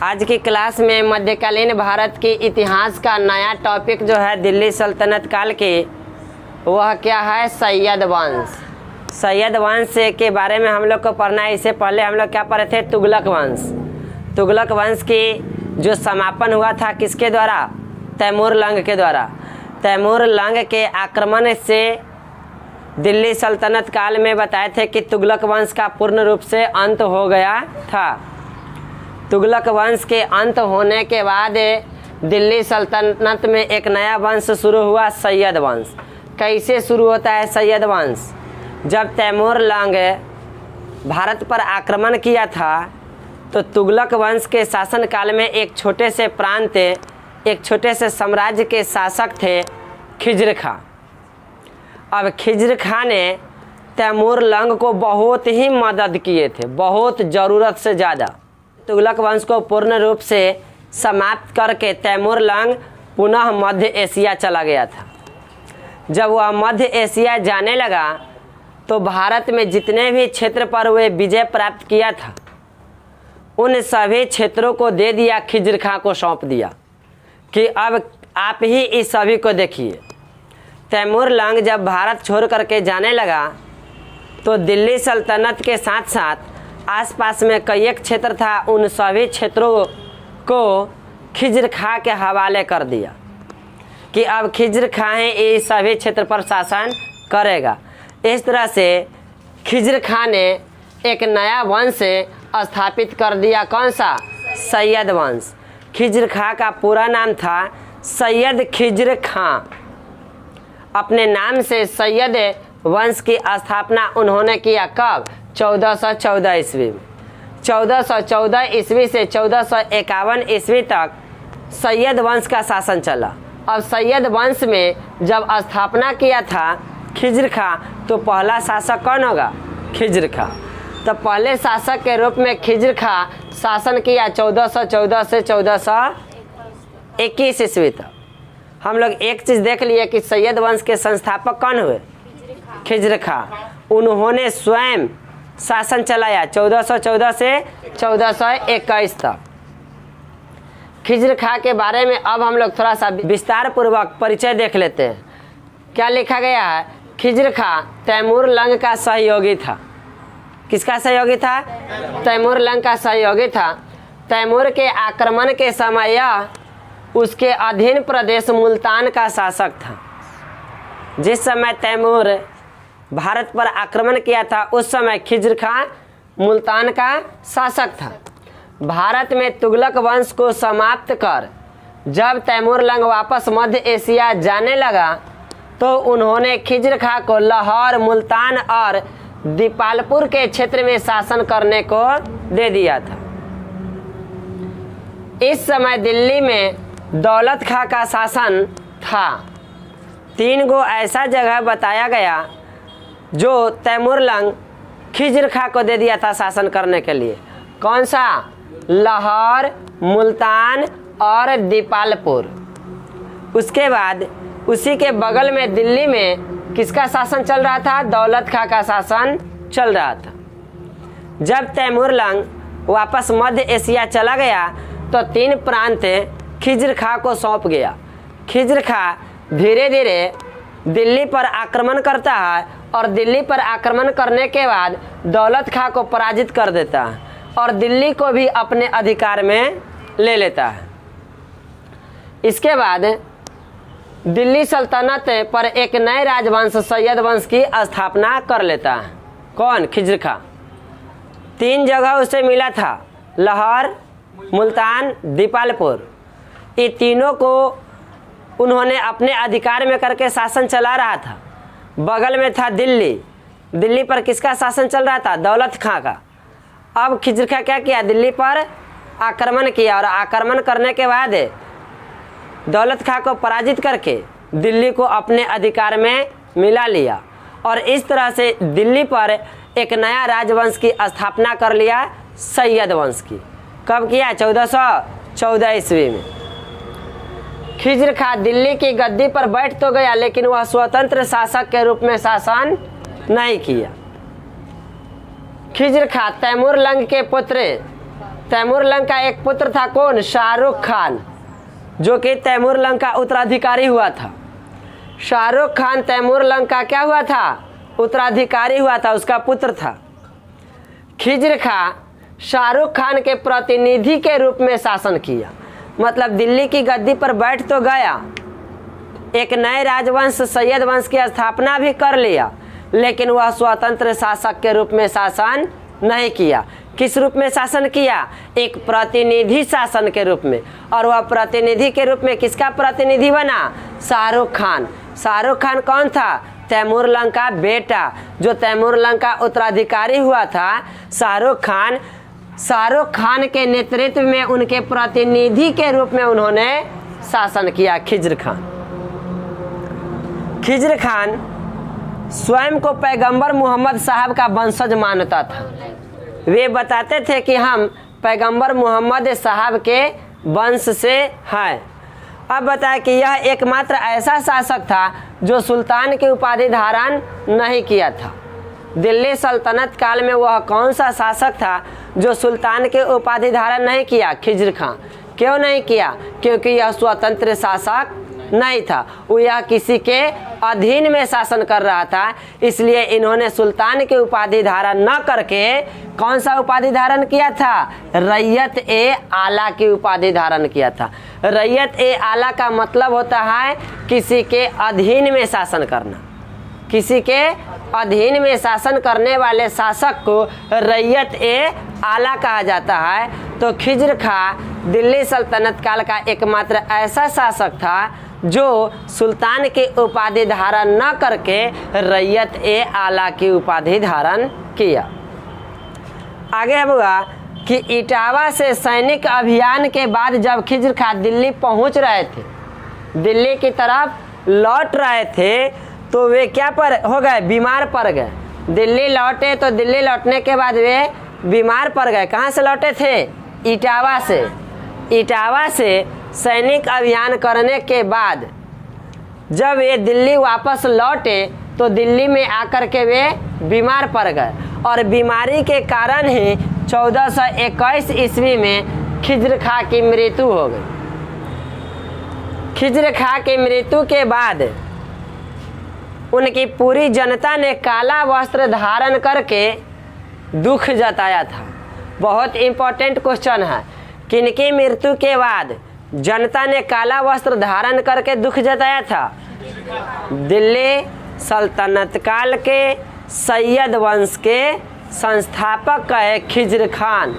आज की क्लास में मध्यकालीन भारत के इतिहास का नया टॉपिक जो है दिल्ली सल्तनत काल के, वह क्या है? सैयद वंश। सैयद वंश के बारे में हम लोग को पढ़ना है। इससे पहले हम लोग क्या पढ़े थे? तुगलक वंश। तुगलक वंश की जो समापन हुआ था किसके द्वारा? तैमूर लंग के द्वारा। तैमूर लंग के आक्रमण से दिल्ली सल्तनत काल में बताए थे कि तुगलक वंश का पूर्ण रूप से अंत हो गया था। तुगलक वंश के अंत होने के बाद दिल्ली सल्तनत में एक नया वंश शुरू हुआ, सैयद वंश। कैसे शुरू होता है सैयद वंश? जब तैमूर लंग भारत पर आक्रमण किया था तो तुगलक वंश के शासन काल में एक छोटे से प्रांत, एक छोटे से साम्राज्य के शासक थे खिज्र खां। अब खिज्र खां ने तैमूर लंग को बहुत ही मदद किए थे, बहुत ज़रूरत से ज़्यादा। तुगलक वंश को पूर्ण रूप से समाप्त करके तैमूर लंग पुनः मध्य एशिया चला गया था। जब वह मध्य एशिया जाने लगा तो भारत में जितने भी क्षेत्र पर वे विजय प्राप्त किया था उन सभी क्षेत्रों को दे दिया, खिज्र खां को सौंप दिया कि अब आप ही इस सभी को देखिए। तैमूर लंग जब भारत छोड़ करके जाने लगा तो दिल्ली सल्तनत के साथ साथ आसपास में कई एक क्षेत्र था, उन सभी क्षेत्रों को खिज्र खां के हवाले कर दिया कि अब खिज्र खां ही इस सभी क्षेत्र पर शासन करेगा। इस तरह से खिज्र खां ने एक नया वंश स्थापित कर दिया। कौन सा? सैयद वंश। खिज्र खां का पूरा नाम था सैयद खिज्र खां। अपने नाम से सैयद वंश की स्थापना उन्होंने किया। कब? 1414 ईस्वी में। 1414 ईस्वी से 1451 ईस्वी तक सैयद वंश का शासन चला। अब सैयद वंश में जब स्थापना किया था खिज्र खां तो पहला शासक कौन होगा? खिज्र खां। तो पहले शासक के रूप में खिज्र खां शासन किया 1414 से 1421 ईस्वी तक। हम लोग एक चीज़ देख लिए कि सैयद वंश के संस्थापक कौन हुए? खिज्र खां। उन्होंने स्वयं शासन चलाया 1414 से 1421 तक। खिज्र खां के बारे में अब हम लोग थोड़ा सा विस्तार पूर्वक परिचय देख लेते हैं। क्या लिखा गया है? खिज्र खां तैमूर लंग का सहयोगी था। किसका सहयोगी था? तैमूर लंग का सहयोगी था। तैमूर के आक्रमण के समय यह उसके अधीन प्रदेश मुल्तान का शासक था। जिस समय तैमूर भारत पर आक्रमण किया था उस समय खिज्र खां मुल्तान का शासक था। भारत में तुगलक वंश को समाप्त कर जब तैमूर लंग वापस मध्य एशिया जाने लगा तो उन्होंने खिज्र खां को लाहौर, मुल्तान और दीपालपुर के क्षेत्र में शासन करने को दे दिया था। इस समय दिल्ली में दौलत खां का शासन था। 3 गो ऐसा जगह बताया गया जो तैमूर लंग खिज्र खां को दे दिया था शासन करने के लिए। कौन सा? लाहौर, मुल्तान और दीपालपुर। उसके बाद उसी के बगल में दिल्ली में किसका शासन चल रहा था? दौलत खां का शासन चल रहा था। जब तैमूर लंग वापस मध्य एशिया चला गया तो 3 प्रांत खिज्र खां को सौंप गया। खिज्र खां धीरे धीरे दिल्ली पर आक्रमण करता है और दिल्ली पर आक्रमण करने के बाद दौलत खां को पराजित कर देता है और दिल्ली को भी अपने अधिकार में ले लेता है। इसके बाद दिल्ली सल्तनत पर एक नए राजवंश सैयद वंश की स्थापना कर लेता है। कौन? खिज्र खां। 3 जगह उसे मिला था, लाहौर, मुल्तान, दीपालपुर। ये तीनों को उन्होंने अपने अधिकार में करके शासन चला रहा था। बगल में था दिल्ली। दिल्ली पर किसका शासन चल रहा था? दौलत खां का। अब खिज्र खां क्या किया? दिल्ली पर आक्रमण किया और आक्रमण करने के बाद दौलत खां को पराजित करके दिल्ली को अपने अधिकार में मिला लिया और इस तरह से दिल्ली पर एक नया राजवंश की स्थापना कर लिया, सैयद वंश की। कब किया? 1414 ईस्वी में। खिज्र खां दिल्ली की गद्दी पर बैठ तो गया लेकिन वह स्वतंत्र शासक के रूप में शासन नहीं किया। खिज्र खां तैमूर लंग के पुत्र तैमूरलंग का एक पुत्र था कौन? शाहरुख खान, जो कि तैमूरलंग का उत्तराधिकारी हुआ था। शाहरुख खान तैमूरलंग का क्या हुआ था? उत्तराधिकारी हुआ था, उसका पुत्र था। खिज्र खां शाहरुख खान के प्रतिनिधि के रूप में शासन किया, मतलब दिल्ली की गद्दी पर बैठ तो गया, एक नए राजवंश सैयद वंश की स्थापना भी कर लिया, लेकिन वह स्वतंत्र शासक के रूप में शासन नहीं किया। किस रूप में शासन किया? एक प्रतिनिधि शासन के रूप में। और वह प्रतिनिधि के रूप में किसका प्रतिनिधि बना? शाहरुख खान। शाहरुख खान कौन था? तैमूरलंग का बेटा, जो तैमूरलंग का उत्तराधिकारी हुआ था। शाहरुख खान के नेतृत्व में उनके प्रतिनिधि के रूप में उन्होंने शासन किया। खिज्र खान स्वयं को पैगंबर मोहम्मद साहब का वंशज मानता था। वे बताते थे कि हम पैगंबर मोहम्मद साहब के वंश से हैं। अब बताया कि यह एकमात्र ऐसा शासक था जो सुल्तान की उपाधि धारण नहीं किया था। दिल्ली सल्तनत काल में वह कौन सा शासक था जो सुल्तान के उपाधि धारण नहीं किया? खिज्र खां। क्यों नहीं किया? क्योंकि यह स्वतंत्र शासक नहीं था, वो यह किसी के अधीन में शासन कर रहा था। इसलिए इन्होंने सुल्तान की उपाधि धारण न करके कौन सा उपाधि धारण किया था? रैयत ए आला की उपाधि धारण किया था। रैयत ए आला का मतलब होता है किसी के अधीन में शासन करना। किसी के अधीन में शासन करने वाले शासक को रैयत ए आला कहा जाता है। तो खिज्र खां दिल्ली सल्तनत काल का एकमात्र ऐसा शासक था जो सुल्तान की उपाधि धारण न करके रैयत ए आला की उपाधि धारण किया। आगे होगा कि इटावा से सैनिक अभियान के बाद जब खिज्र खां दिल्ली पहुंच रहे थे, दिल्ली की तरफ लौट रहे थे, तो वे क्या हो गए? बीमार पड़ गए। दिल्ली लौटे तो दिल्ली लौटने के बाद वे बीमार पड़ गए। कहाँ से लौटे थे? इटावा से। इटावा से सैनिक अभियान करने के बाद जब वे दिल्ली वापस लौटे तो दिल्ली में आकर के वे बीमार पड़ गए, और बीमारी के कारण ही 1421 ईस्वी में खिज्र खां की मृत्यु हो गई। खिज्र खां की मृत्यु के बाद उनकी पूरी जनता ने काला वस्त्र धारण करके दुख जताया था। बहुत इम्पोर्टेंट क्वेश्चन है, किनकी मृत्यु के बाद जनता ने काला वस्त्र धारण करके दुख जताया था? दिल्ली सल्तनत काल के सैयद वंश के संस्थापक कहे खिज्र खान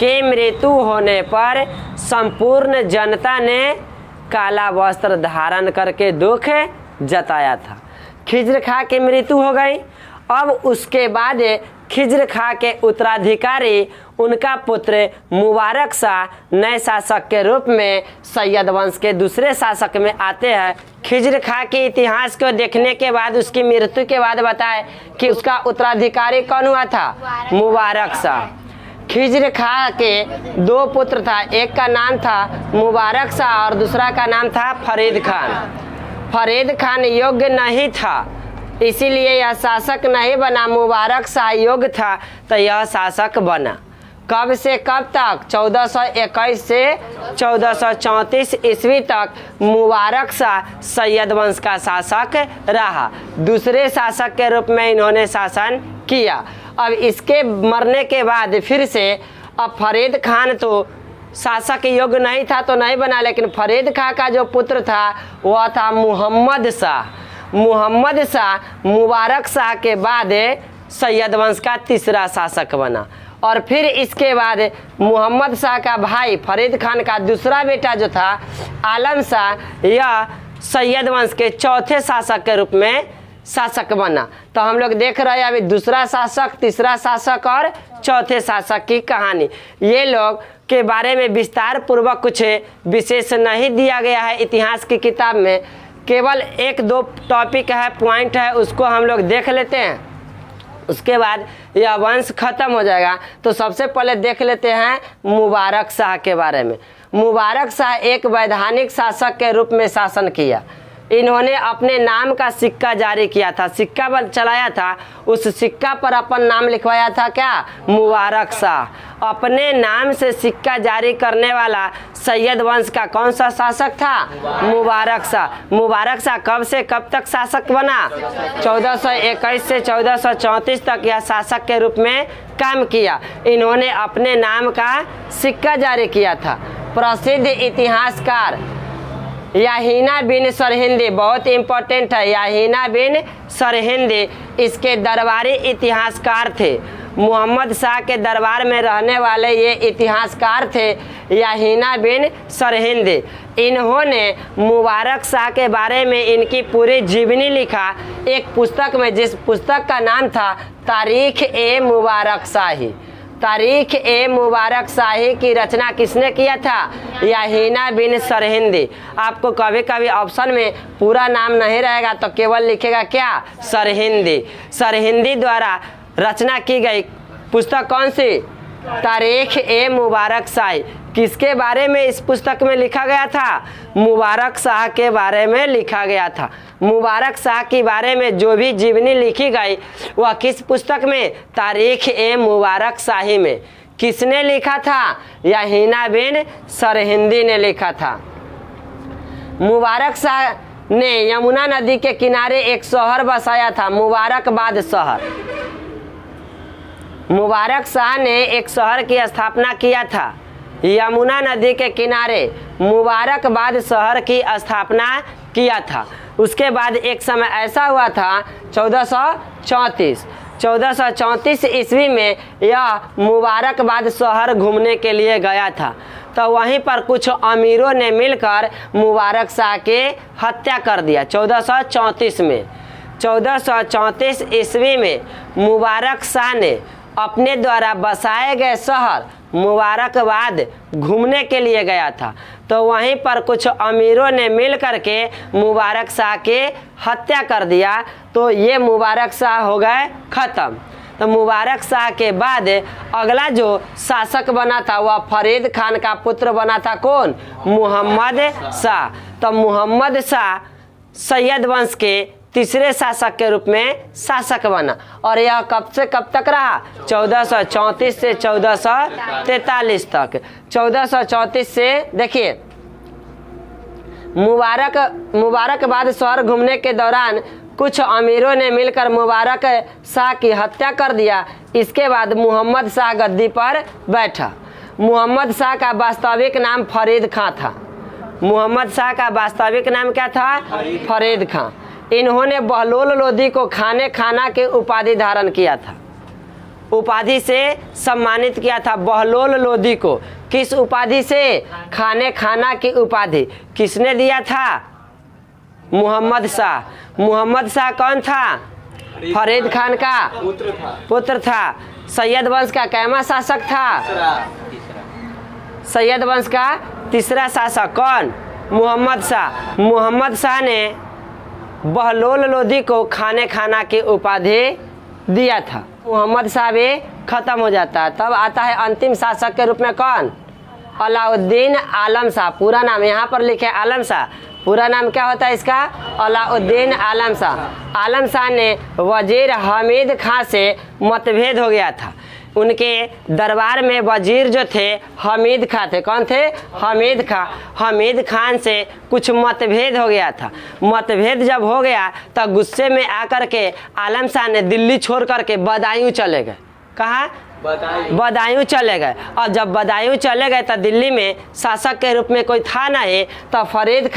के मृत्यु होने पर संपूर्ण जनता ने काला वस्त्र धारण करके दुख जताया था। खिज्र खां की मृत्यु हो गई। अब उसके बाद खिज्र खां के उत्तराधिकारी उनका पुत्र मुबारक शाह नए शासक के रूप में सैयद वंश के दूसरे शासक में आते हैं। खिज्र खां के इतिहास को देखने के बाद उसकी मृत्यु के बाद बताए कि उसका उत्तराधिकारी कौन हुआ था? मुबारक शाह। खिज्र खां के दो पुत्र था, एक का नाम था मुबारक शाह और दूसरा का नाम था फरीद खान। फरीद खान योग्य नहीं था, इसीलिए यह शासक नहीं बना। मुबारक शाह योग्य था तो यह शासक बना। कब से कब तक? 1421 से 1434 ईस्वी तक मुबारक शाह सैयद वंश का शासक रहा। दूसरे शासक के रूप में इन्होंने शासन किया। अब इसके मरने के बाद फिर से अब फरीद खान तो शासक योग्य नहीं था तो नहीं बना, लेकिन फरीद खां का जो पुत्र था वह था मुहम्मद शाह। मुहम्मद शाह मुबारक शाह के बाद सैयद वंश का तीसरा शासक बना। और फिर इसके बाद मुहम्मद शाह का भाई फरीद खान का दूसरा बेटा जो था आलम शाह, यह सैयद वंश के चौथे शासक के रूप में शासक बना। तो हम लोग देख रहे हैं अभी दूसरा शासक, तीसरा शासक और चौथे शासक की कहानी। ये लोग के बारे में विस्तार पूर्वक कुछ विशेष नहीं दिया गया है इतिहास की किताब में। केवल एक दो टॉपिक है, पॉइंट है, उसको हम लोग देख लेते हैं, उसके बाद यह वंश खत्म हो जाएगा। तो सबसे पहले देख लेते हैं मुबारक शाह के बारे में। मुबारक शाह एक वैधानिक शासक के रूप में शासन किया। इन्होंने अपने नाम का सिक्का जारी किया था, सिक्का चलाया था, उस सिक्का पर अपन नाम लिखवाया था क्या? मुबारक शाह। अपने नाम से सिक्का जारी करने वाला सैयद वंश का कौन सा शासक था? मुबारक शाह। मुबारक शाह कब से कब तक शासक बना? 1421 से 1434 तक यह शासक के रूप में काम किया। इन्होंने अपने नाम का सिक्का जारी किया था। प्रसिद्ध इतिहासकार याहिना बिन सरहिंदी, बहुत इंपॉर्टेंट है, याहिना बिन सरहिंदी इसके दरबारी इतिहासकार थे। मोहम्मद शाह के दरबार में रहने वाले ये इतिहासकार थे याहिना बिन सरहिंदी। इन्होंने मुबारक शाह के बारे में इनकी पूरी जीवनी लिखा एक पुस्तक में, जिस पुस्तक का नाम था तारीख ए मुबारक शाही। तारीख ए मुबारक शाही की रचना किसने किया था? याहिना बिन सरहिंदी। आपको कभी कभी ऑप्शन में पूरा नाम नहीं रहेगा तो केवल लिखेगा क्या? सरहिंदी। सरहिंदी द्वारा रचना की गई पुस्तक कौन सी? तारीख ए मुबारक शाही। किसके बारे में इस पुस्तक में लिखा गया था? मुबारक शाह के बारे में लिखा गया था। मुबारक शाह के बारे में जो भी जीवनी लिखी गई वह किस पुस्तक में? तारीख ए मुबारक शाही में। किसने लिखा था? याहिना बिन सरहिंदी ने लिखा था। मुबारक शाह ने यमुना नदी के किनारे एक शहर बसाया था, मुबारकबाद शहर। मुबारक शाह ने एक शहर की स्थापना किया था यमुना नदी के किनारे, मुबारकबाद शहर की स्थापना किया था। उसके बाद एक समय ऐसा हुआ था 1434 ईस्वी में यह मुबारकबाद शहर घूमने के लिए गया था। तो वहीं पर कुछ अमीरों ने मिलकर मुबारक शाह के हत्या कर दिया 1434 में। 1434 ईस्वी में मुबारक शाह ने अपने द्वारा बसाए गए शहर मुबारकबाद घूमने के लिए गया था। तो वहीं पर कुछ अमीरों ने मिल करके मुबारक शाह के हत्या कर दिया। तो ये मुबारक शाह हो गए ख़त्म। तो मुबारक शाह के बाद अगला जो शासक बना था वह फरीद खान का पुत्र बना था। कौन? मोहम्मद शाह। तो मोहम्मद शाह सैयद वंश के तीसरे शासक के रूप में शासक बना। और यह कब से कब तक रहा? 1434 से 1443 तक। 1434 से देखिए मुबारकबाद शहर घूमने के दौरान कुछ अमीरों ने मिलकर मुबारक शाह की हत्या कर दिया। इसके बाद मोहम्मद शाह गद्दी पर बैठा। मोहम्मद शाह का वास्तविक नाम फरीद खां था। मोहम्मद शाह का वास्तविक नाम क्या था? फरीद खां। इन्होंने बहलोल लोदी को खाने खाना के उपाधि धारण किया था, उपाधि से सम्मानित किया था बहलोल लोदी को। किस उपाधि से? खाने खाना की उपाधि। किसने दिया था? मोहम्मद शाह। मोहम्मद शाह कौन था? फरीद खान का पुत्र था। सैयद वंश का कैमा शासक था? सैयद वंश का तीसरा शासक कौन? मोहम्मद शाह। मोहम्मद शाह ने बहलोल लोदी को खाने खाना की उपाधि दिया था। मोहम्मद शाह भी खत्म हो जाता है। तब आता है अंतिम शासक के रूप में कौन? अलाउद्दीन आलम शाह। पूरा नाम यहाँ पर लिखे आलम शाह, पूरा नाम क्या होता है इसका? अलाउद्दीन आलम शाह। आलम शाह ने वजीर हमीद खां से मतभेद हो गया था। उनके दरबार में वजीर जो थे हमीद खां थे। कौन थे? हमीद खां। हमीद खान से कुछ मतभेद हो गया था। मतभेद जब हो गया तो गुस्से में आकर के आलम शाह ने दिल्ली छोड़ करके बदायूं चले गए। कहाँ? बदायूं चले गए। और जब बदायूं चले गए तो दिल्ली में शासक के रूप में कोई था नहीं। तो फरीद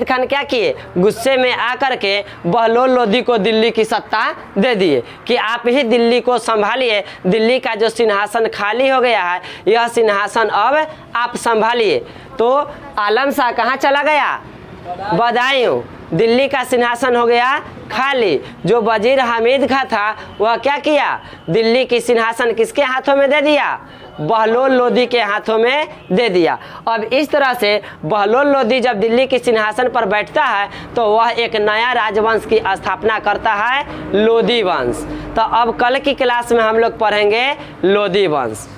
खान क्या किए? गुस्से में आकर के बहलोल लोदी को दिल्ली की सत्ता दे दिए कि आप ही दिल्ली को संभालिए। दिल्ली का जो सिंहासन खाली हो गया है यह सिंहासन अब आप संभालिए। तो आलम शाह कहाँ चला गया? बदायूं। दिल्ली का सिंहासन हो गया खाली। जो वजीर हमीद खां था वह क्या किया? दिल्ली की सिंहासन किसके हाथों में दे दिया? बहलोल लोदी के हाथों में दे दिया। अब इस तरह से बहलोल लोदी जब दिल्ली के सिंहासन पर बैठता है तो वह एक नया राजवंश की स्थापना करता है, लोदी वंश। तो अब कल की क्लास में हम लोग पढ़ेंगे लोदी वंश।